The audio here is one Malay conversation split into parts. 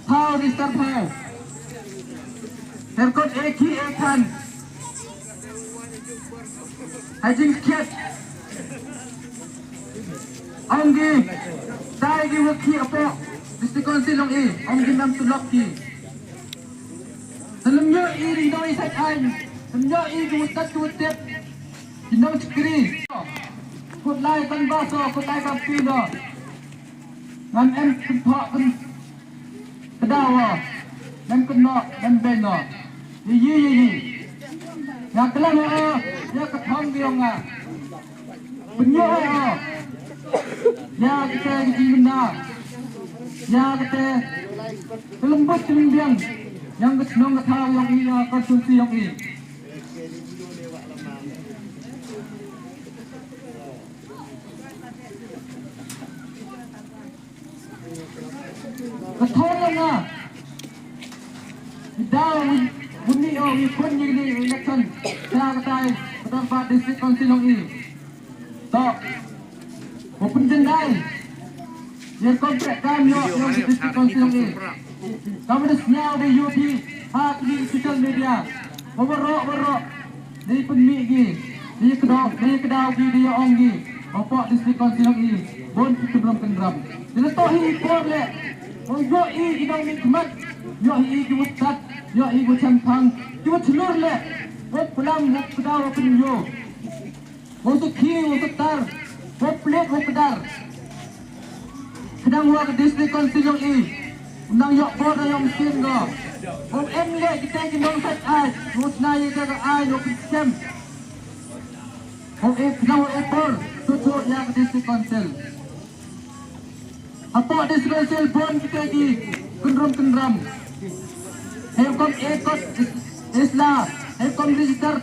Thao đi start hai. Em cốt ek hi ek han. Hai jing kiat. Ông gi tai gi wak hi apo. District Council long e. Ông gi nam tu lok ki. Dalam nyo i ri doi sat an. Dalam nyo i gi wutat tu tep. Inong skri. Kut lai kan ba so kut lai kan pi do. Ngan em kun pho kun kedawa. Dan kena dan beno. Yi. Ya kelang ya kethong biong ah. Penyo ya kita di benda. Ya kita kelembut biang yang kesenong kethang yang ini konsumsi yang ini. Kethong ah. Dalam bunyi ikut ini election saya kata tempat district council ini tak open jendai yang kontrak kami yang district council ini kami senyap di UP hak di social media berok di penmigi di kedau di onggi apa district council ini bon kita belum kendram jadi toh ikut le yo idang nikmat yo igu wutat yo igu champang yo telur le wo pulang wo pedar wo penyo wo tu kiri wo tar wo plate wo pedar kadang wa ke district council yang undang yo board yang mesin go wo emle kita ki mong sat ai wo snai ka ai wo kisem wo kadang wo ekor tu ya ke district council apa district council pun kita ki kendram Helkom ekot Islam, Helkom register,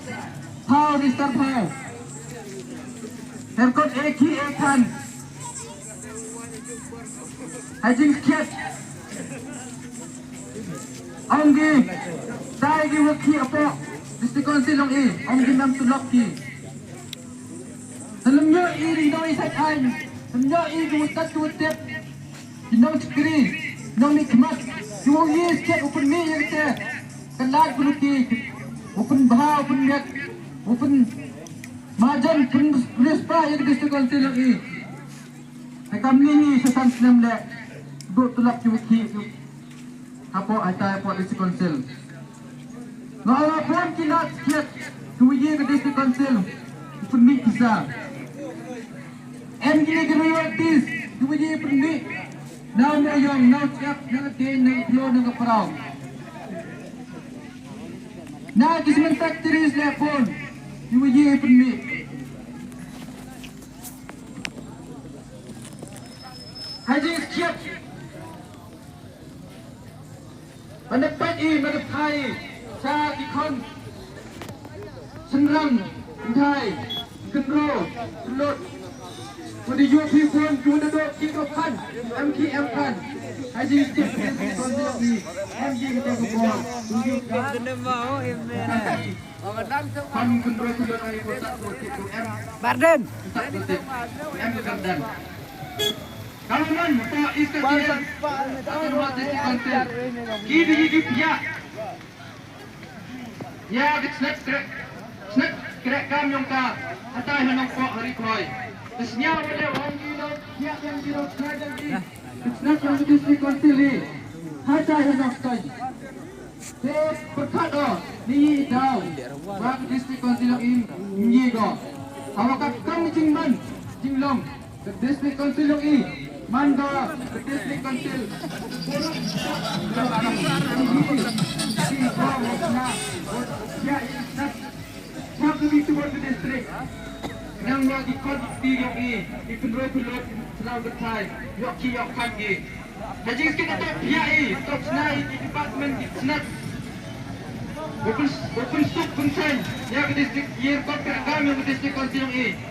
Thao register Thao. Helkom ek hi ek han. Hajing kiat. Ông gi, tai gi wak hi apo. District council long e, ông gi nam tu lok ki. Dalam nyo i ri doi sat an, dalam nyo i gi wutat tu tep. Inong skri, inong nikmat. Yung yes ket open me yang te kelat buluti open bah open net open majan pun respa yang district council lagi kami ni sesan senam le duk tulak cuki apa atai apa district council ngawa pun kilat ket tuye ke district council open me bisa em gini royalties tuye open me now moyong now siap now tin now flow now keperau now kisman factories lepon yuji penmi haji siap pendapat mendapai sa ikon senrang Thai kendro lot Pada UP pun cuma duduk kita kan MKM kan haji setiap konsep ni MJ kita kebuat tunjukkan kan kendro sudah dari kota itu M Barden M Garden kalau man tak istiqlal hormat konsep kiri pihak ya snack krek kam yang ka atai hanong ko hari khoi Senyap boleh orang gila, siap yang gila sekadar ni. Senyap yang district council ni, haja yang nak stay. Saya berkata ni tahu, bang district council ini go. Awak kami cingman, cinglong. District council ini, manda district council. Siap kami tu buat district. Yang lagi konti yang ini, ikut selalu bertai, yok ki yok kaki. Jadi kita tak biai, top senai di department senat. Open sub konsen, yang di distrik, yang kontrak kami yang di distrik konti yang ini.